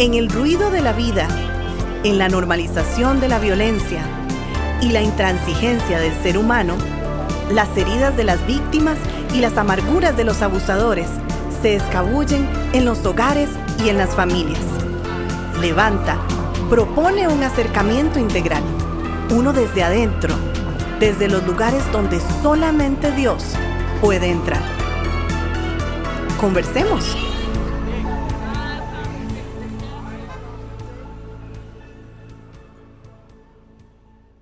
En el ruido de la vida, en la normalización de la violencia y la intransigencia del ser humano, las heridas de las víctimas y las amarguras de los abusadores se escabullen en los hogares y en las familias. Levanta propone un acercamiento integral, uno desde adentro, desde los lugares donde solamente Dios puede entrar. Conversemos.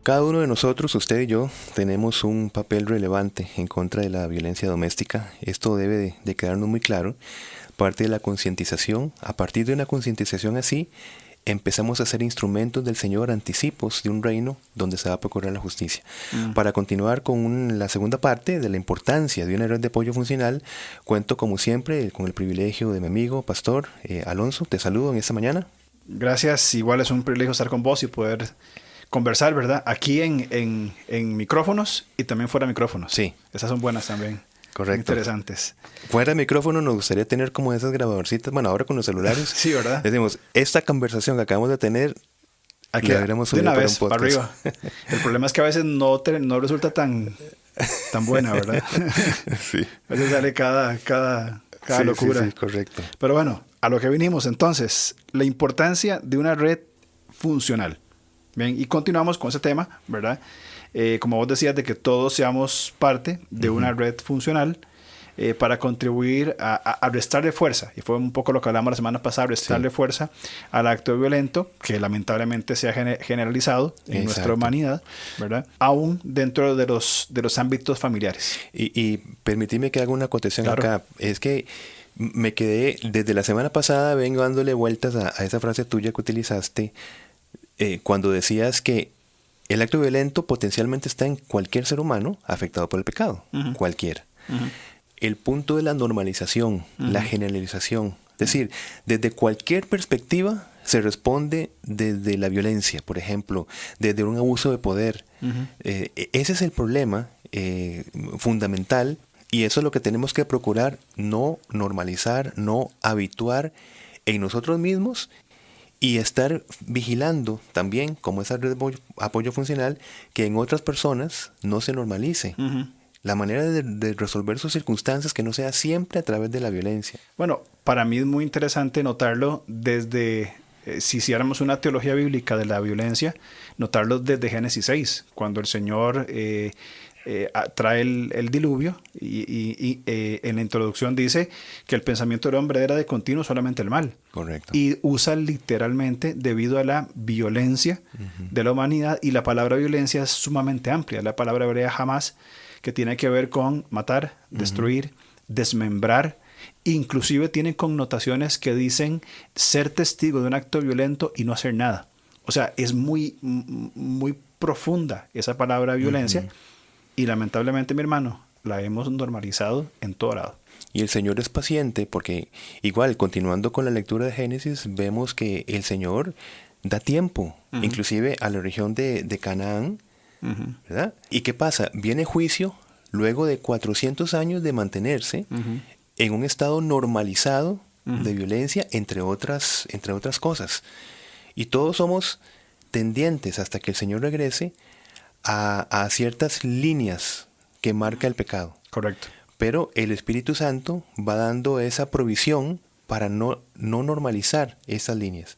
Cada uno de nosotros, usted y yo, tenemos un papel relevante en contra de la violencia doméstica. Esto debe de quedarnos muy claro. Parte de la concientización. A partir de una concientización así, empezamos a ser instrumentos del Señor, anticipos de un reino donde se va a procurar la justicia. Para continuar con la segunda parte de la importancia de una red de apoyo funcional, cuento como siempre con el privilegio de mi amigo, pastor Alonso. Te saludo en esta mañana. Gracias. Igual es un privilegio estar con vos y poder conversar, ¿verdad? Aquí en micrófonos y también fuera de micrófonos. Sí. Esas son buenas también. Correcto. Interesantes. Fuera de micrófono nos gustaría tener como esas grabadorcitas, bueno, ahora con los celulares. Sí, ¿verdad? Decimos, esta conversación que acabamos de tener, aquí la deberíamos subir de una para vez un podcast. para arriba. El problema es que a veces no resulta tan buena, ¿verdad? Sí. A veces sale cada Sí, locura. Sí, correcto. Pero bueno, a lo que vinimos entonces, la importancia de una red funcional. Bien, y continuamos con ese tema, ¿verdad? Como vos decías, de que todos seamos parte de una red funcional para contribuir a restarle fuerza. Y fue un poco lo que hablamos la semana pasada, restarle fuerza al acto violento que lamentablemente se ha generalizado en nuestra humanidad, ¿verdad? Aún dentro de los ámbitos familiares. Y permitime que haga una acotación Claro. acá. Es que me quedé, desde la semana pasada vengo dándole vueltas a esa frase tuya que utilizaste cuando decías que el acto violento potencialmente está en cualquier ser humano afectado por el pecado, cualquiera. El punto de la normalización, la generalización, es decir, desde cualquier perspectiva se responde desde la violencia, por ejemplo, desde un abuso de poder. Ese es el problema fundamental y eso es lo que tenemos que procurar, no normalizar, no habituar en nosotros mismos y estar vigilando también, como esa red de apoyo funcional, que en otras personas no se normalice. La manera de resolver sus circunstancias que no sea siempre a través de la violencia. Bueno, para mí es muy interesante notarlo desde, si hiciéramos una teología bíblica de la violencia, notarlo desde Génesis 6, cuando el Señor trae el diluvio y en la introducción dice que el pensamiento del hombre era de continuo solamente el mal. Correcto. Y usa literalmente debido a la violencia de la humanidad, y la palabra violencia es sumamente amplia. La palabra hebrea jamás, que tiene que ver con matar, destruir, desmembrar. Inclusive tiene connotaciones que dicen ser testigo de un acto violento y no hacer nada. O sea, es muy, muy profunda esa palabra violencia. Y lamentablemente, mi hermano, la hemos normalizado en todo lado. Y el Señor es paciente porque, igual, continuando con la lectura de Génesis, vemos que el Señor da tiempo, inclusive a la región de Canaán, ¿verdad? ¿Y qué pasa? Viene juicio luego de 400 años de mantenerse en un estado normalizado de violencia, entre otras cosas. Y todos somos tendientes, hasta que el Señor regrese, a ciertas líneas que marca el pecado. Correcto. Pero el Espíritu Santo va dando esa provisión para no normalizar esas líneas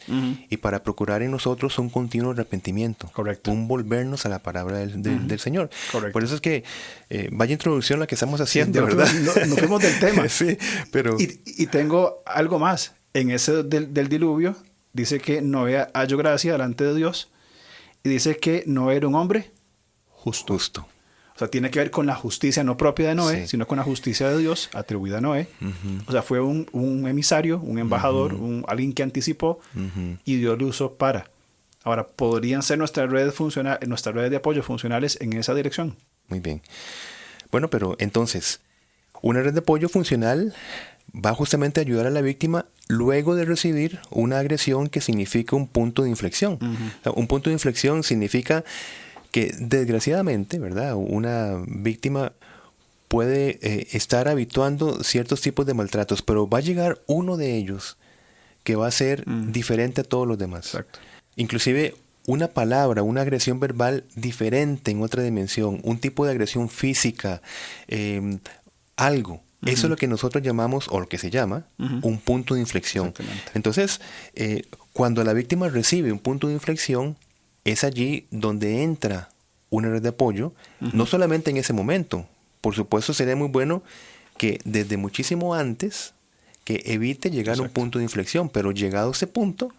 y para procurar en nosotros un continuo arrepentimiento. Correcto. Un volvernos a la palabra del Señor. Correcto. Por eso es que vaya introducción la que estamos haciendo, Sí, ¿verdad? Nos fuimos del tema. Sí, pero... Y tengo algo más. En ese del diluvio dice que Noé halló gracia delante de Dios y dice que Noé era un hombre justo. O sea, tiene que ver con la justicia no propia de Noé, sino con la justicia de Dios atribuida a Noé. O sea, fue un emisario, un embajador, alguien que anticipó y Dios lo usó para. Ahora, ¿podrían ser nuestras redes de apoyo funcionales en esa dirección? Muy bien. Bueno, pero entonces, una red de apoyo funcional va justamente a ayudar a la víctima luego de recibir una agresión que significa un punto de inflexión. O sea, un punto de inflexión significa que desgraciadamente, ¿verdad?, una víctima puede estar habituando ciertos tipos de maltratos, pero va a llegar uno de ellos que va a ser diferente a todos los demás. Exacto. Inclusive una palabra, una agresión verbal diferente en otra dimensión, un tipo de agresión física, algo. Eso es lo que nosotros llamamos, o lo que se llama, un punto de inflexión. Entonces, cuando la víctima recibe un punto de inflexión, es allí donde entra una red de apoyo, no solamente en ese momento. Por supuesto, sería muy bueno que desde muchísimo antes, que evite llegar a un punto de inflexión, pero llegado a ese punto,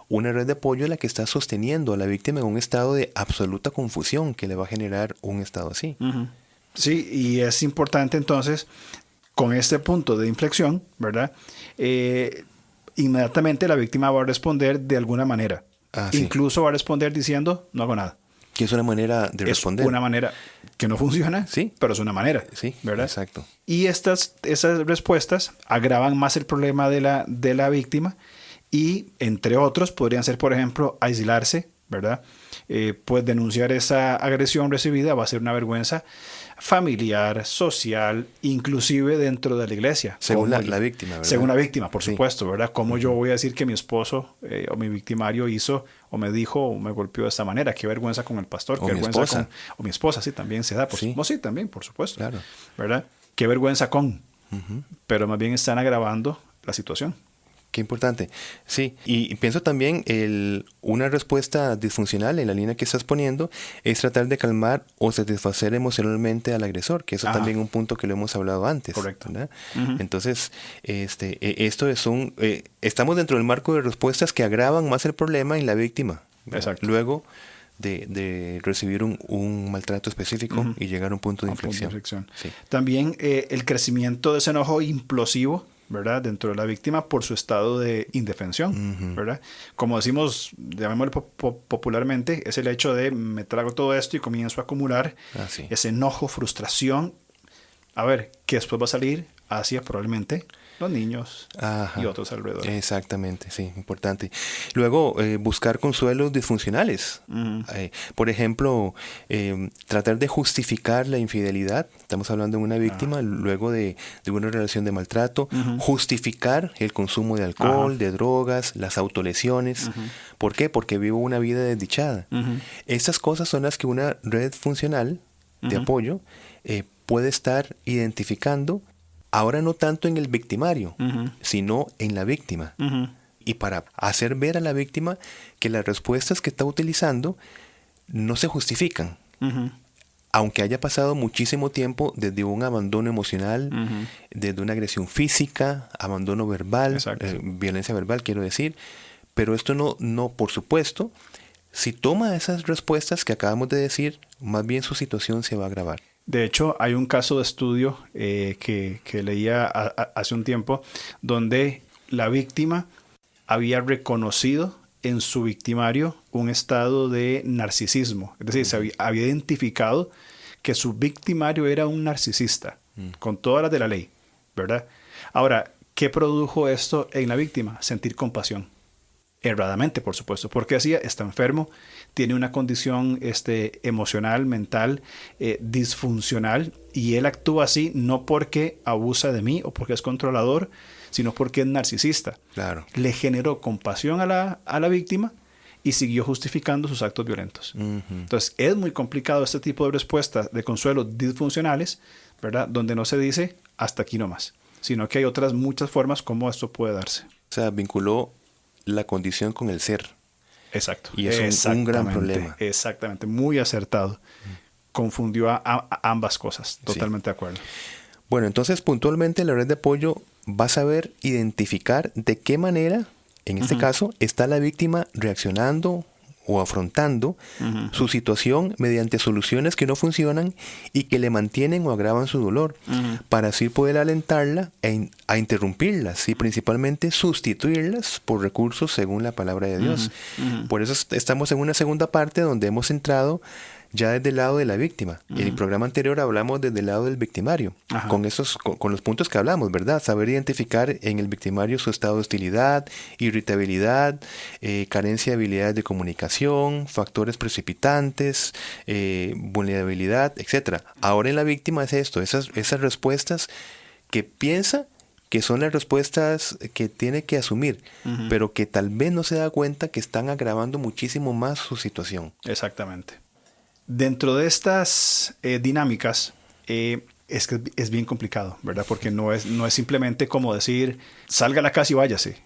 una red de apoyo es la que está sosteniendo a la víctima en un estado de absoluta confusión que le va a generar un estado así. Sí, y es importante entonces, con este punto de inflexión, ¿verdad? Inmediatamente la víctima va a responder de alguna manera. Sí. Incluso va a responder diciendo, no hago nada. Que es una manera de responder. Es una manera que no funciona, sí, pero es una manera. Sí, ¿verdad? Exacto. Y esas respuestas agravan más el problema de la víctima y, entre otros, podrían ser, por ejemplo, aislarse, ¿verdad? Pues denunciar esa agresión recibida va a ser una vergüenza familiar, social, inclusive dentro de la iglesia. Según la víctima, ¿verdad? Según la víctima, por supuesto, ¿verdad? ¿Cómo yo voy a decir que mi esposo o mi victimario hizo o me dijo o me golpeó de esta manera? Qué vergüenza con el pastor, qué vergüenza con... O mi esposa, sí, también se da. Sí, también, por supuesto. Claro. ¿Verdad? Qué vergüenza con... Pero más bien están agravando la situación. Qué importante. Sí, y pienso también una respuesta disfuncional en la línea que estás poniendo es tratar de calmar o satisfacer emocionalmente al agresor, que eso también es un punto que lo hemos hablado antes. Correcto. ¿Verdad? Entonces, esto es estamos dentro del marco de respuestas que agravan más el problema en la víctima. Exacto. Luego de recibir un maltrato específico y llegar a un punto de inflexión. Sí. También el crecimiento de ese enojo implosivo, ¿verdad? Dentro de la víctima por su estado de indefensión, ¿verdad? Como decimos, llamémoslo popularmente, es el hecho de me trago todo esto y comienzo a acumular ese enojo, frustración, a ver, que después va a salir hacia probablemente los niños y otros alrededor. Exactamente, sí, importante. Luego, buscar consuelos disfuncionales. Por ejemplo, tratar de justificar la infidelidad. Estamos hablando de una víctima luego de una relación de maltrato. Justificar el consumo de alcohol, de drogas, las autolesiones. ¿Por qué? Porque vivo una vida desdichada. Estas cosas son las que una red funcional de apoyo puede estar identificando. Ahora no tanto en el victimario, sino en la víctima. Y para hacer ver a la víctima que las respuestas que está utilizando no se justifican. Aunque haya pasado muchísimo tiempo desde un abandono emocional, desde una agresión física, abandono verbal, violencia verbal, quiero decir. Pero esto no, por supuesto, si toma esas respuestas que acabamos de decir, más bien su situación se va a agravar. De hecho, hay un caso de estudio que leía hace un tiempo donde la víctima había reconocido en su victimario un estado de narcisismo. Es decir, se había identificado que su victimario era un narcisista, con todas las de la ley, ¿verdad? Ahora, ¿qué produjo esto en la víctima? Sentir compasión. Erradamente, por supuesto, porque así está enfermo, tiene una condición emocional, mental, disfuncional, y él actúa así no porque abusa de mí o porque es controlador, sino porque es narcisista. Claro. Le generó compasión a la víctima y siguió justificando sus actos violentos. Entonces, es muy complicado este tipo de respuestas de consuelos disfuncionales, ¿verdad? Donde no se dice hasta aquí nomás, sino que hay otras muchas formas como esto puede darse. O sea, vinculó la condición con el ser. Exacto. Y es un gran problema. Exactamente, muy acertado. Confundió a ambas cosas. Totalmente de acuerdo. Bueno, entonces puntualmente la red de apoyo va a saber identificar de qué manera, en este caso, está la víctima reaccionando o afrontando su situación mediante soluciones que no funcionan y que le mantienen o agravan su dolor, para así poder alentarla a interrumpirlas y principalmente sustituirlas por recursos según la palabra de Dios. Por eso estamos en una segunda parte donde hemos entrado ya desde el lado de la víctima. En el programa anterior hablamos desde el lado del victimario, con los puntos que hablamos, ¿verdad? Saber identificar en el victimario su estado de hostilidad, irritabilidad, carencia de habilidades de comunicación, factores precipitantes, vulnerabilidad, etc. Ahora en la víctima es esto, esas respuestas que piensa que son las respuestas que tiene que asumir, pero que tal vez no se da cuenta que están agravando muchísimo más su situación. Exactamente. Dentro de estas dinámicas, es que es bien complicado, ¿verdad? Porque no es simplemente como decir, salga a la casa y váyase.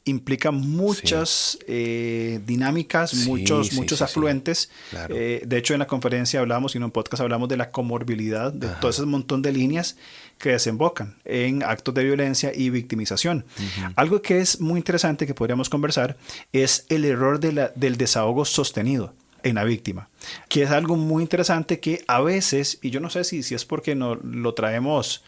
Implica muchas dinámicas, muchos afluentes. Sí. Claro. De hecho, en la conferencia hablamos, y en un podcast hablamos de la comorbilidad, de todo ese montón de líneas que desembocan en actos de violencia y victimización. Algo que es muy interesante que podríamos conversar es el error del desahogo sostenido en la víctima, que es algo muy interesante que a veces, y yo no sé si es porque no lo traemos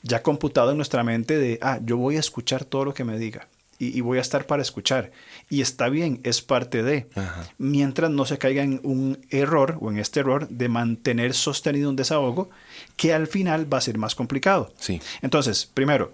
ya computado en nuestra mente de, yo voy a escuchar todo lo que me diga y voy a estar para escuchar, y está bien, es parte de, mientras no se caiga en un error o en este error de mantener sostenido un desahogo que al final va a ser más complicado. Sí. Entonces, primero,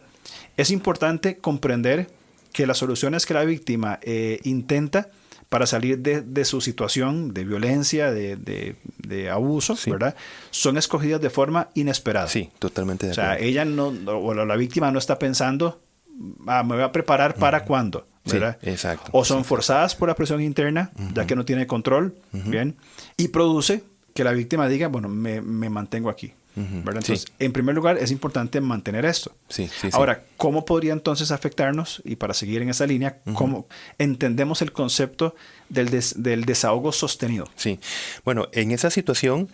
es importante comprender que las soluciones que la víctima intenta para salir de su situación de violencia, de abuso, ¿verdad? Son escogidas de forma inesperada. Sí, totalmente de acuerdo. O sea, ella o la víctima no está pensando, me voy a preparar para cuándo, ¿verdad? Sí, exacto. O son forzadas por la presión interna, ya que no tiene control, ¿bien? Y produce que la víctima diga, bueno, me mantengo aquí. ¿Verdad? Entonces, en primer lugar, es importante mantener esto. Ahora, ¿cómo podría entonces afectarnos? Y para seguir en esa línea, ¿cómo entendemos el concepto del desahogo sostenido? Sí. Bueno, en esa situación,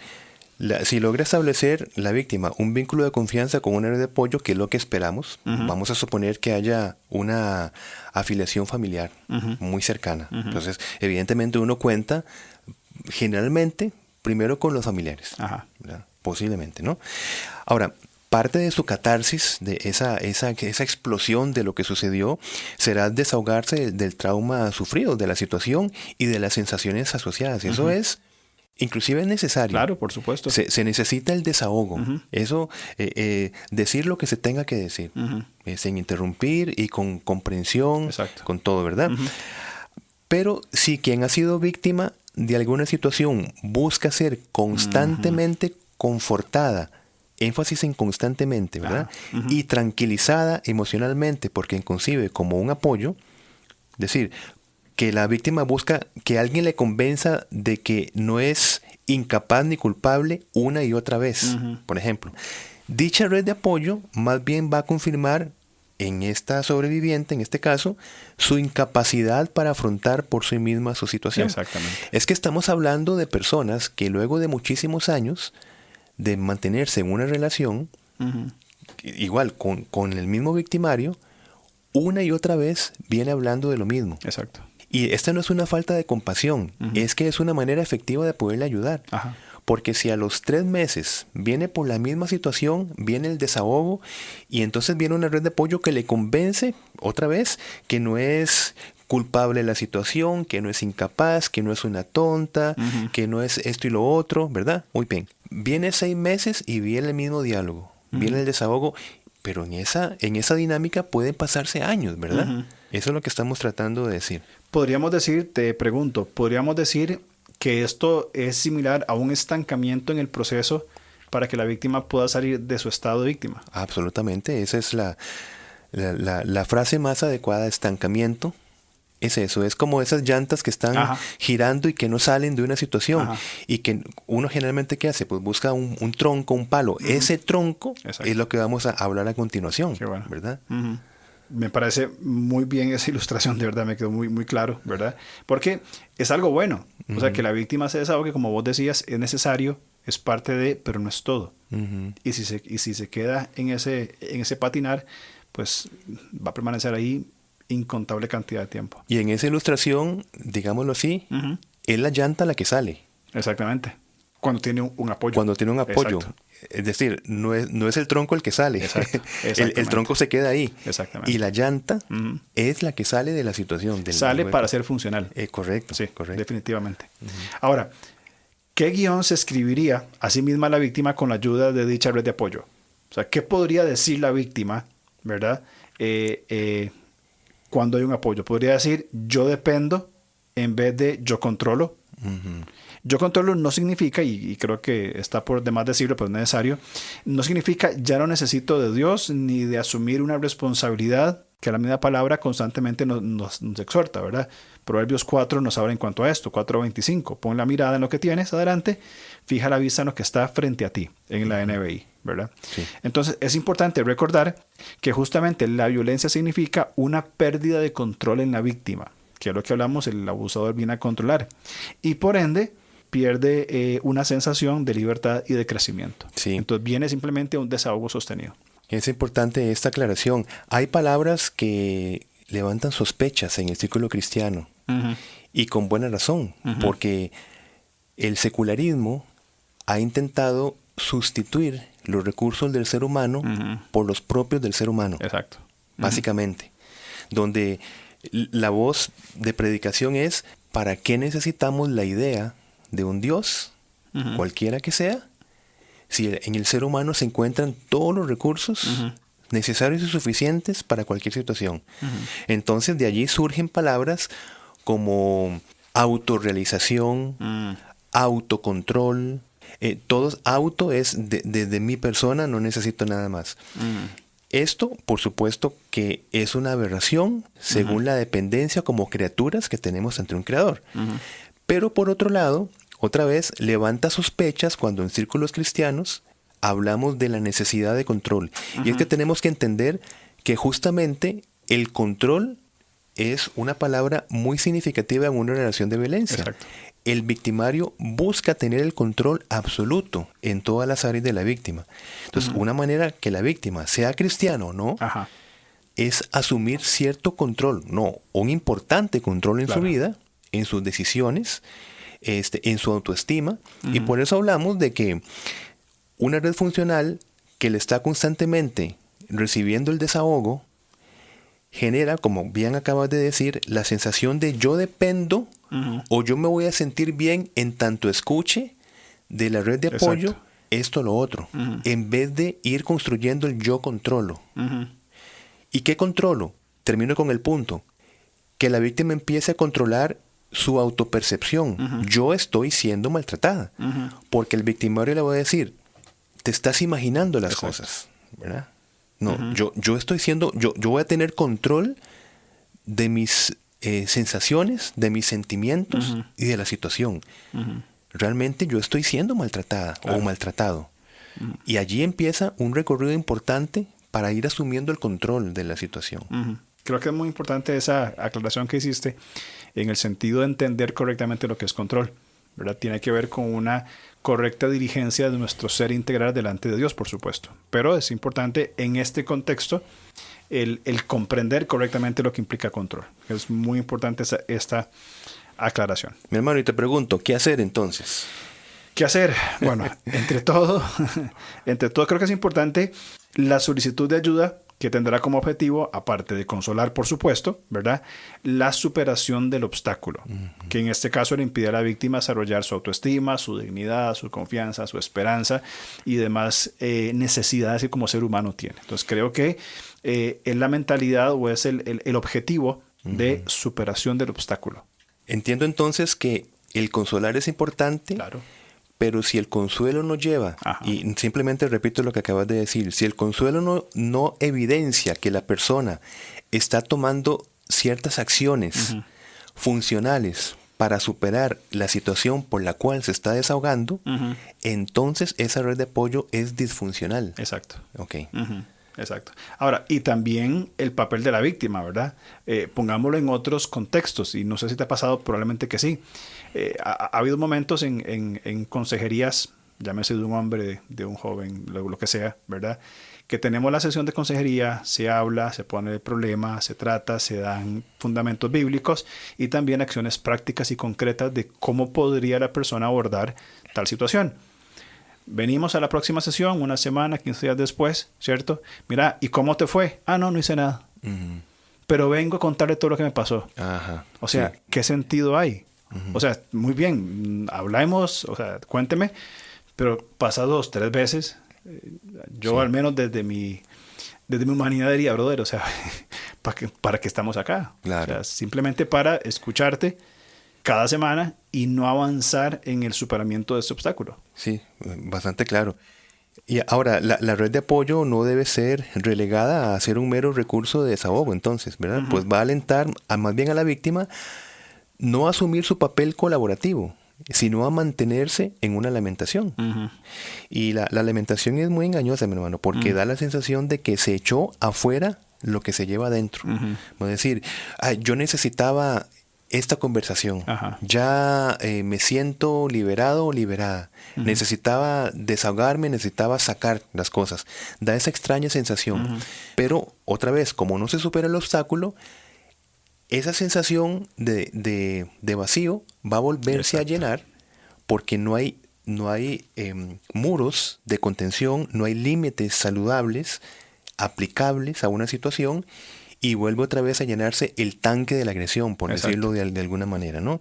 si logra establecer la víctima un vínculo de confianza con una red de apoyo, que es lo que esperamos, vamos a suponer que haya una afiliación familiar muy cercana. Entonces, evidentemente uno cuenta generalmente primero con los familiares. ¿Verdad? Posiblemente, ¿no? Ahora, parte de su catarsis, de esa explosión de lo que sucedió, será desahogarse del trauma sufrido, de la situación y de las sensaciones asociadas. Eso es, inclusive es necesario. Claro, por supuesto. Se necesita el desahogo. Eso, decir lo que se tenga que decir, sin interrumpir y con comprensión, con todo, ¿verdad? Pero si quien ha sido víctima de alguna situación busca ser constantemente confortada, énfasis en constantemente, ¿verdad? Y tranquilizada emocionalmente, porque concibe como un apoyo, es decir, que la víctima busca que alguien le convenza de que no es incapaz ni culpable una y otra vez. Por ejemplo, dicha red de apoyo más bien va a confirmar en esta sobreviviente, en este caso, su incapacidad para afrontar por sí misma su situación. Exactamente. Es que estamos hablando de personas que luego de muchísimos años de mantenerse en una relación, igual con el mismo victimario, una y otra vez viene hablando de lo mismo. Exacto. Y esta no es una falta de compasión, es que es una manera efectiva de poderle ayudar. Porque si a los 3 meses viene por la misma situación, viene el desahogo y entonces viene una red de apoyo que le convence otra vez que no es culpable de la situación, que no es incapaz, que no es una tonta, que no es esto y lo otro, ¿verdad? Muy bien. Viene 6 meses y viene el mismo diálogo, viene el desahogo, pero en esa dinámica pueden pasarse años, ¿verdad? Eso es lo que estamos tratando de decir. Podríamos decir, te pregunto, podríamos decir que esto es similar a un estancamiento en el proceso para que la víctima pueda salir de su estado de víctima. Absolutamente, esa es la frase más adecuada, estancamiento. Es eso, es como esas llantas que están girando y que no salen de una situación. Y que uno generalmente, ¿qué hace? Pues busca un tronco, un palo. Ese tronco es lo que vamos a hablar a continuación, ¿verdad? Me parece muy bien esa ilustración, de verdad, me quedó muy, muy claro, ¿verdad? Porque es algo bueno. O sea, que la víctima se desahogue, como vos decías, es necesario, es parte de, pero no es todo. Y si se queda en ese patinar, pues va a permanecer ahí incontable cantidad de tiempo. Y en esa ilustración, digámoslo así, es la llanta la que sale. Exactamente. Cuando tiene un apoyo. Cuando tiene un apoyo. Exacto. Es decir, no es el tronco el que sale. El tronco se queda ahí. Exactamente. Y la llanta es la que sale de la situación. Sale para ser funcional. Correcto. Sí, correcto. Definitivamente. Ahora, ¿qué guión se escribiría a sí misma la víctima con la ayuda de dicha red de apoyo? O sea, ¿qué podría decir la víctima, verdad? Cuando hay un apoyo. Podría decir, yo dependo en vez de yo controlo, Yo controlo no significa, y creo que está por demás decirlo, pero es necesario, no significa ya no necesito de Dios ni de asumir una responsabilidad que la misma palabra constantemente nos exhorta, ¿verdad? Proverbios 4 nos habla en cuanto a esto, 4:25. Pon la mirada en lo que tienes adelante, fija la vista en lo que está frente a ti, en la NBI, ¿verdad? Sí. Entonces es importante recordar que justamente la violencia significa una pérdida de control en la víctima, que es lo que hablamos, el abusador viene a controlar. Y por ende, pierde una sensación de libertad y de crecimiento. Sí. Entonces viene simplemente un desahogo sostenido. Es importante esta aclaración. Hay palabras que levantan sospechas en el círculo cristiano, y con buena razón, porque el secularismo ha intentado sustituir los recursos del ser humano por los propios del ser humano. Exacto. Básicamente. Donde la voz de predicación es: ¿para qué necesitamos la idea de un Dios, cualquiera que sea, si en el ser humano se encuentran todos los recursos necesarios y suficientes para cualquier situación? Entonces de allí surgen palabras como autorrealización, autocontrol. Todos auto es de mi persona, no necesito nada más. Esto, por supuesto, que es una aberración según la dependencia como criaturas que tenemos ante un creador. Pero por otro lado, otra vez levanta sospechas cuando en círculos cristianos hablamos de la necesidad de control. Y es que tenemos que entender que justamente el control es una palabra muy significativa en una relación de violencia. Exacto. El victimario busca tener el control absoluto en todas las áreas de la víctima. Entonces, una manera que la víctima, sea cristiano o no, es asumir cierto control, un importante control en su vida, en sus decisiones, en su autoestima. Y por eso hablamos de que una red funcional que le está constantemente recibiendo el desahogo genera, como bien acabas de decir, la sensación de yo dependo o yo me voy a sentir bien en tanto escuche de la red de apoyo esto o lo otro, en vez de ir construyendo el yo controlo. ¿Y qué controlo? Termino con el punto, que la víctima empiece a controlar su autopercepción. Yo estoy siendo maltratada, porque el victimario le va a decir: te estás imaginando las cosas, ¿verdad? No, yo estoy siendo, yo voy a tener control de mis sensaciones, de mis sentimientos y de la situación. Realmente yo estoy siendo maltratada o maltratado. Y allí empieza un recorrido importante para ir asumiendo el control de la situación. Creo que es muy importante esa aclaración que hiciste en el sentido de entender correctamente lo que es control, ¿verdad? Tiene que ver con una correcta diligencia de nuestro ser integral delante de Dios, por supuesto. Pero es importante en este contexto el comprender correctamente lo que implica control. Es muy importante esta aclaración. Mi hermano, y te pregunto, ¿qué hacer entonces? ¿Qué hacer? Bueno, entre todo creo que es importante la solicitud de ayuda, que tendrá como objetivo, aparte de consolar, por supuesto, ¿verdad?, la superación del obstáculo, que en este caso le impide a la víctima desarrollar su autoestima, su dignidad, su confianza, su esperanza y demás necesidades que como ser humano tiene. Entonces creo que es la mentalidad o es el objetivo de superación del obstáculo. Entiendo entonces que el consolar es importante. Claro. Pero si el consuelo no lleva, y simplemente repito lo que acabas de decir, si el consuelo no evidencia que la persona está tomando ciertas acciones funcionales para superar la situación por la cual se está desahogando, entonces esa red de apoyo es disfuncional. Exacto. Ok. Exacto. Ahora, y también el papel de la víctima, ¿verdad? Pongámoslo en otros contextos, y no sé si te ha pasado, probablemente que sí. Ha habido momentos en consejerías, llámese de un hombre, de un joven, lo que sea, ¿verdad?, que tenemos la sesión de consejería, se habla, se pone el problema, se trata, se dan fundamentos bíblicos y también acciones prácticas y concretas de cómo podría la persona abordar tal situación. Venimos a la próxima sesión, una semana, 15 días después, ¿cierto? Mira, ¿y cómo te fue? No hice nada. Pero vengo a contarle todo lo que me pasó. O sea, ¿qué sentido hay? O sea, muy bien, hablamos, o sea, cuénteme, pero pasa 2, 3 veces. Yo al menos desde mi humanidad diría, brother, o sea, ¿para qué estamos acá? Claro. O sea, simplemente para escucharte, cada semana y no avanzar en el superamiento de este obstáculo. Sí, bastante claro. Y ahora, la red de apoyo no debe ser relegada a ser un mero recurso de desahogo, entonces, ¿verdad? Ujú. Pues va a alentar más bien a la víctima no a asumir su papel colaborativo, sino a mantenerse en una lamentación. Ujú. Y la lamentación es muy engañosa, mi hermano, porque da la sensación de que se echó afuera lo que se lleva adentro. Ujú. Es decir, yo necesitaba esta conversación. Ajá. Ya me siento liberado o liberada. Necesitaba desahogarme, necesitaba sacar las cosas. Da esa extraña sensación. Pero otra vez, como no se supera el obstáculo, esa sensación de vacío va a volverse a llenar porque no hay muros de contención, no hay límites saludables aplicables a una situación y vuelve otra vez a llenarse el tanque de la agresión, por decirlo de alguna manera, ¿no?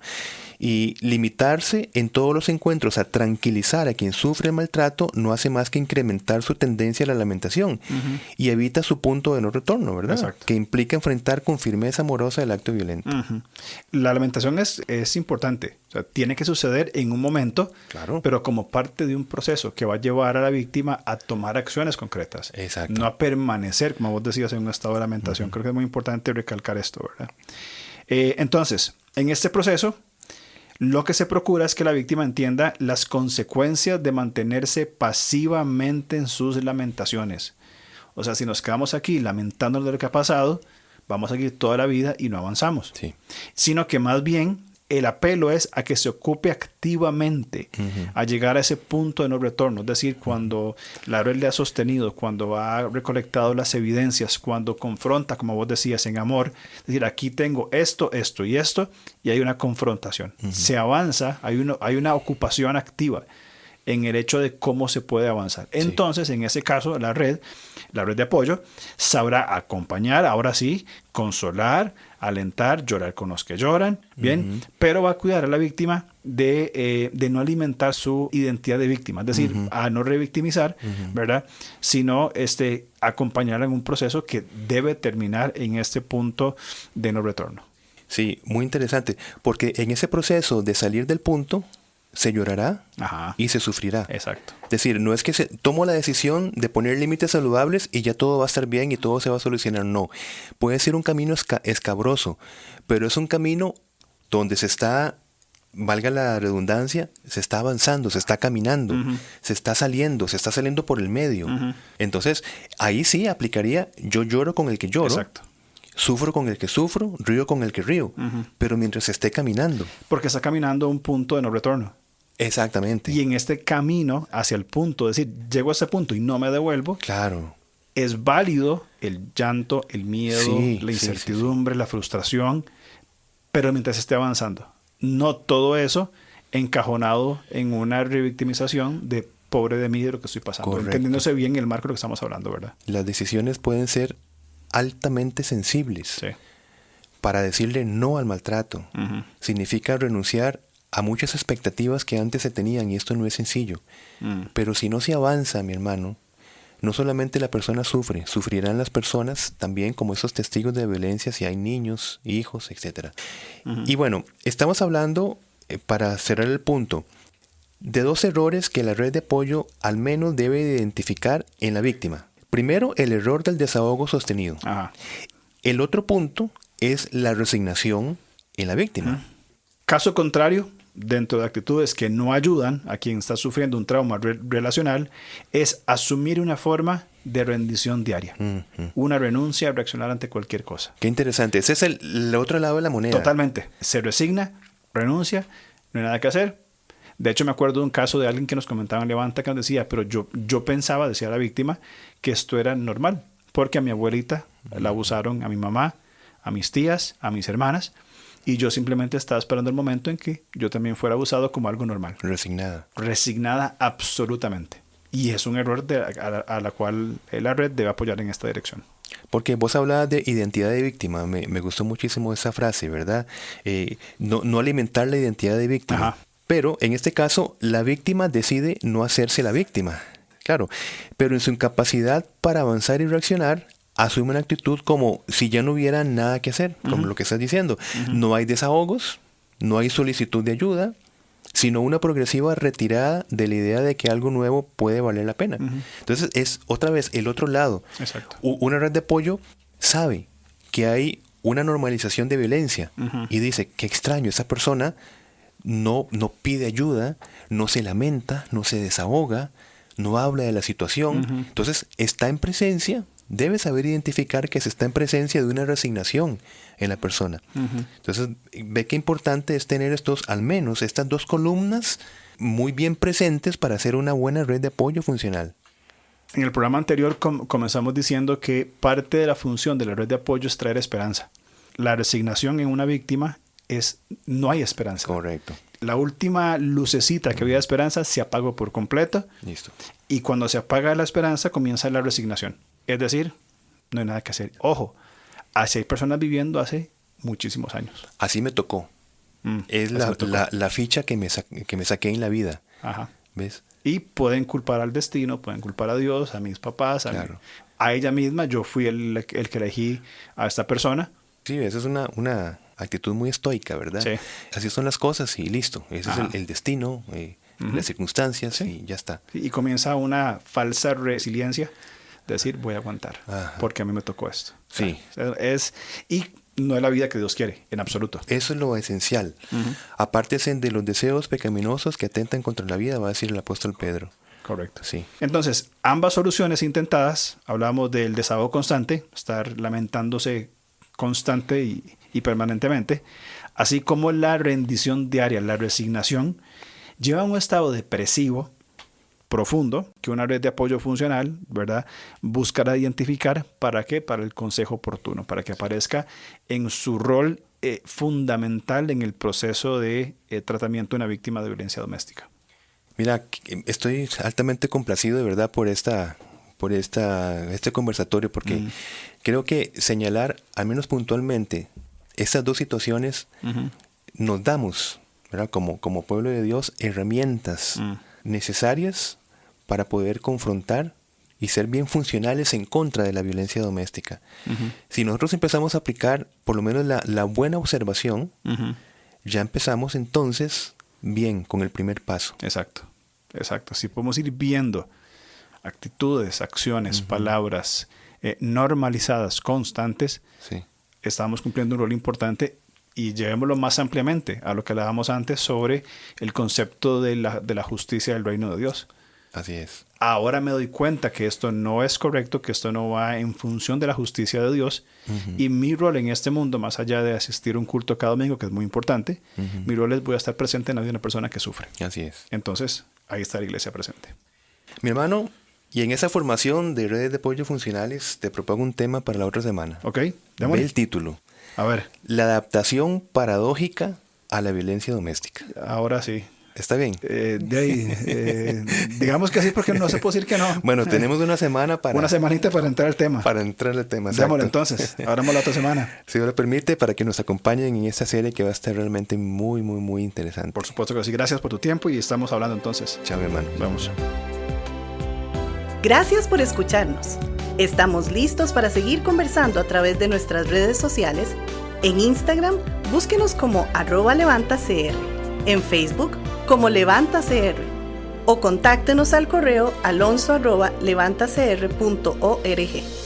Y limitarse en todos los encuentros a tranquilizar a quien sufre maltrato no hace más que incrementar su tendencia a la lamentación y evita su punto de no retorno, ¿verdad? Exacto. Que implica enfrentar con firmeza amorosa el acto violento. Ujú. La lamentación es importante. O sea, tiene que suceder en un momento, Claro. pero como parte de un proceso que va a llevar a la víctima a tomar acciones concretas. Exacto. No a permanecer, como vos decías, en un estado de lamentación. Creo que es muy importante recalcar esto, ¿verdad? Entonces, en este proceso, lo que se procura es que la víctima entienda las consecuencias de mantenerse pasivamente en sus lamentaciones. O sea, si nos quedamos aquí lamentándonos de lo que ha pasado, vamos a seguir toda la vida y no avanzamos. Sí. Sino que más bien el apelo es a que se ocupe activamente a llegar a ese punto de no retorno. Es decir, cuando la red le ha sostenido, cuando ha recolectado las evidencias, cuando confronta, como vos decías, en amor. Es decir, aquí tengo esto, esto y esto, y hay una confrontación. Se avanza, hay una ocupación activa en el hecho de cómo se puede avanzar. Entonces, en ese caso, la red de apoyo, sabrá acompañar, ahora sí, consolar, alentar, llorar con los que lloran, bien, pero va a cuidar a la víctima de no alimentar su identidad de víctima, es decir, a no revictimizar, ¿verdad? Sino acompañarla en un proceso que debe terminar en este punto de no retorno. Sí, muy interesante, porque en ese proceso de salir del punto, se llorará y se sufrirá. Exacto. Es decir, no es que tomo la decisión de poner límites saludables y ya todo va a estar bien y todo se va a solucionar. No. Puede ser un camino escabroso, pero es un camino donde se está, valga la redundancia, se está avanzando, se está caminando, se está saliendo por el medio. Entonces, ahí sí aplicaría yo lloro con el que lloro. Exacto. Sufro con el que sufro, río con el que río, pero mientras esté caminando. Porque está caminando a un punto de no retorno. Exactamente. Y en este camino hacia el punto, es decir, llego a ese punto y no me devuelvo, Claro. es válido el llanto, el miedo, la incertidumbre, la frustración, pero mientras esté avanzando. No todo eso encajonado en una revictimización de pobre de mí de lo que estoy pasando. Correcto. Entendiéndose bien el marco de lo que estamos hablando, ¿verdad? Las decisiones pueden ser altamente sensibles. Sí. Para decirle no al maltrato significa renunciar a muchas expectativas que antes se tenían y esto no es sencillo. Pero si no se avanza, mi hermano, no solamente la persona sufre, sufrirán las personas también como esos testigos de violencia si hay niños, hijos, etc. Y bueno, estamos hablando, para cerrar el punto, de 2 errores que la red de apoyo al menos debe identificar en la víctima. Primero, el error del desahogo sostenido. Ajá. El otro punto es la resignación en la víctima. Caso contrario, dentro de actitudes que no ayudan a quien está sufriendo un trauma relacional, es asumir una forma de rendición diaria. Una renuncia a reaccionar ante cualquier cosa. Qué interesante. Ese es el otro lado de la moneda. Totalmente. Se resigna, renuncia, no hay nada que hacer. De hecho, me acuerdo de un caso de alguien que nos comentaba en Levanta que nos decía, pero yo pensaba, decía la víctima, que esto era normal, porque a mi abuelita la abusaron, a mi mamá, a mis tías, a mis hermanas, y yo simplemente estaba esperando el momento en que yo también fuera abusado como algo normal. Resignada. Resignada absolutamente. Y es un error a la cual la red debe apoyar en esta dirección. Porque vos hablabas de identidad de víctima. Me gustó muchísimo esa frase, ¿verdad? No alimentar la identidad de víctima. Ajá. Pero en este caso, la víctima decide no hacerse la víctima. Claro. Pero en su incapacidad para avanzar y reaccionar, asume una actitud como si ya no hubiera nada que hacer, como lo que estás diciendo. No hay desahogos, no hay solicitud de ayuda, sino una progresiva retirada de la idea de que algo nuevo puede valer la pena. Entonces es otra vez el otro lado. Exacto. Una red de apoyo sabe que hay una normalización de violencia y dice, qué extraño, esa persona no pide ayuda, no se lamenta, no se desahoga, no habla de la situación. Entonces está en presencia, debe saber identificar que se está en presencia de una resignación en la persona. Entonces ve qué importante es tener al menos estas dos columnas muy bien presentes para hacer una buena red de apoyo funcional. En el programa anterior comenzamos diciendo que parte de la función de la red de apoyo es traer esperanza. La resignación en una víctima no hay esperanza. Correcto. La última lucecita que había de esperanza se apagó por completo. Listo. Y cuando se apaga la esperanza comienza la resignación. Es decir, no hay nada que hacer. Ojo, así hay personas viviendo hace muchísimos años. Así me tocó. Es la ficha que me saqué en la vida. Ajá. ¿Ves? Y pueden culpar al destino, pueden culpar a Dios, a mis papás, Claro. a ella misma. Yo fui el que elegí a esta persona. Sí, esa es una actitud muy estoica, ¿verdad? Sí. Así son las cosas y listo. Ese es el destino, las circunstancias y ya está. Y comienza una falsa resiliencia. Decir, voy a aguantar, porque a mí me tocó esto. Sí. Y no es la vida que Dios quiere, en absoluto. Eso es lo esencial. Apártense de los deseos pecaminosos que atentan contra la vida, va a decir el apóstol Pedro. Correcto. Sí. Entonces, ambas soluciones intentadas, hablamos del desahogo constante, estar lamentándose constante y permanentemente, así como la rendición diaria, la resignación, lleva a un estado depresivo profundo que una red de apoyo funcional, ¿verdad?, buscará identificar. ¿Para qué? Para el consejo oportuno, para que aparezca en su rol fundamental en el proceso de tratamiento de una víctima de violencia doméstica. Mira, estoy altamente complacido de verdad por este conversatorio, porque creo que señalar, al menos puntualmente, estas dos situaciones nos damos, ¿verdad?, como pueblo de Dios, herramientas necesarias para poder confrontar y ser bien funcionales en contra de la violencia doméstica. Si nosotros empezamos a aplicar por lo menos la buena observación, ya empezamos entonces bien con el primer paso. Exacto. Si podemos ir viendo actitudes, acciones, palabras normalizadas, constantes, Sí. estamos cumpliendo un rol importante. Y llevémoslo más ampliamente a lo que hablábamos antes sobre el concepto de la justicia del reino de Dios. Así es. Ahora me doy cuenta que esto no es correcto, que esto no va en función de la justicia de Dios. Y mi rol en este mundo, más allá de asistir a un culto cada domingo, que es muy importante, mi rol es voy a estar presente en la vida de una persona que sufre. Así es. Entonces, ahí está la iglesia presente. Mi hermano, y en esa formación de redes de apoyo funcionales, te propongo un tema para la otra semana. ¿Ok? Ve Démosle. el título. A ver, La adaptación paradójica a la violencia doméstica. ahora sí. ¿Está bien? Digamos que sí, porque no se puede decir que no. Bueno, tenemos una semana Una semanita para entrar al tema. para entrar al tema. Démosle exacto. entonces. Hablamos la otra semana. Si Dios lo permite, para que nos acompañen en esta serie que va a estar realmente muy, muy, muy interesante. Por supuesto que sí. Gracias por tu tiempo y estamos hablando entonces. Chao, mi hermano. Vamos. Gracias por escucharnos. Estamos listos para seguir conversando a través de nuestras redes sociales. En Instagram, búsquenos como @levantacr. En Facebook, como LevantaCR. O contáctenos al correo alonso@levantacr.org.